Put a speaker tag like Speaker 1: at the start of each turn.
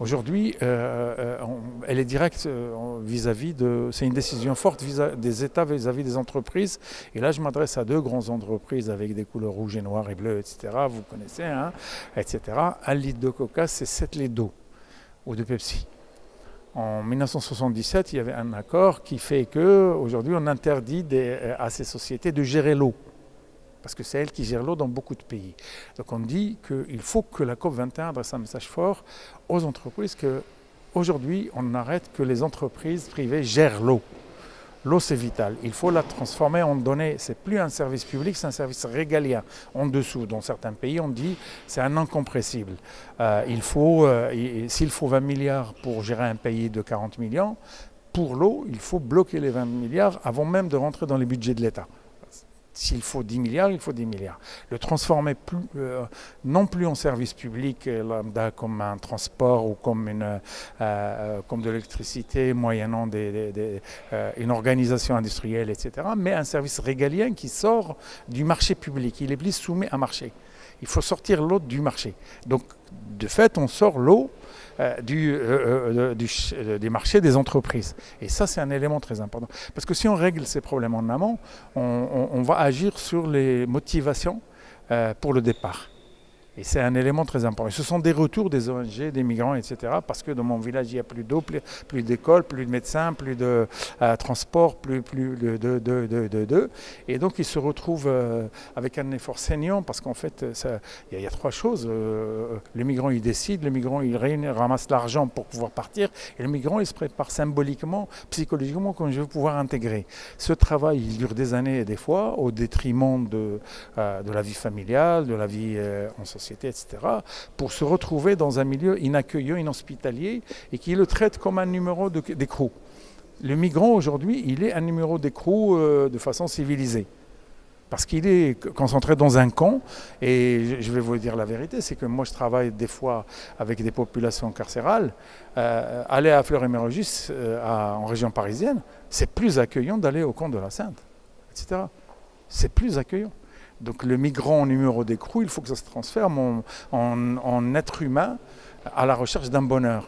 Speaker 1: Aujourd'hui, elle est directe vis-à-vis de... C'est une décision forte des États vis-à-vis des entreprises. Et là, je m'adresse à deux grandes entreprises avec des couleurs rouges et noires et bleues, etc. Vous connaissez, hein, etc. 1 litre de Coca, c'est 7 litres d'eau ou de Pepsi. En 1977, il y avait un accord qui fait qu'aujourd'hui, on interdit à ces sociétés de gérer l'eau. Parce que c'est elle qui gère l'eau dans beaucoup de pays. Donc on dit qu'il faut que la COP21 adresse un message fort aux entreprises qu'aujourd'hui, on arrête que les entreprises privées gèrent l'eau. L'eau, c'est vital. Il faut la transformer en données. Ce n'est plus un service public, c'est un service régalien. En dessous, dans certains pays, on dit c'est un incompressible. S'il faut 20 milliards pour gérer un pays de 40 millions, pour l'eau, il faut bloquer les 20 milliards avant même de rentrer dans les budgets de l'État. S'il faut 10 milliards, il faut 10 milliards. Le transformer non plus en service public lambda comme un transport ou comme de l'électricité moyennant une organisation industrielle, etc. Mais un service régalien qui sort du marché public. Il est plus soumis à un marché. Il faut sortir l'eau du marché. Donc, de fait, on sort l'eau du marché des entreprises. Et ça, c'est un élément très important. Parce que si on règle ces problèmes en amont, on va agir sur les motivations pour le départ. Et c'est un élément très important. Et ce sont des retours des ONG, des migrants, etc. Parce que dans mon village, il n'y a plus d'eau, plus d'école, plus de médecins, plus de transport, plus de. Et donc, ils se retrouvent avec un effort saignant parce qu'en fait, il y a trois choses. Le migrant, il décide, le migrant, il ramasse l'argent pour pouvoir partir. Et le migrant, il se prépare symboliquement, psychologiquement, comme je veux pouvoir intégrer. Ce travail, il dure des années et des fois, au détriment de la vie familiale, de la vie en société, etc., pour se retrouver dans un milieu inaccueillant, inhospitalier, et qui le traite comme un numéro d'écrou. Le migrant, aujourd'hui, il est un numéro d'écrou de façon civilisée. Parce qu'il est concentré dans un camp, et je vais vous dire la vérité, c'est que moi je travaille des fois avec des populations carcérales. Aller à Fleury-Mérogis, en région parisienne, c'est plus accueillant d'aller au camp de la Sainte, etc. C'est plus accueillant. Donc le migrant en numéro d'écrou, il faut que ça se transforme en être humain à la recherche d'un bonheur.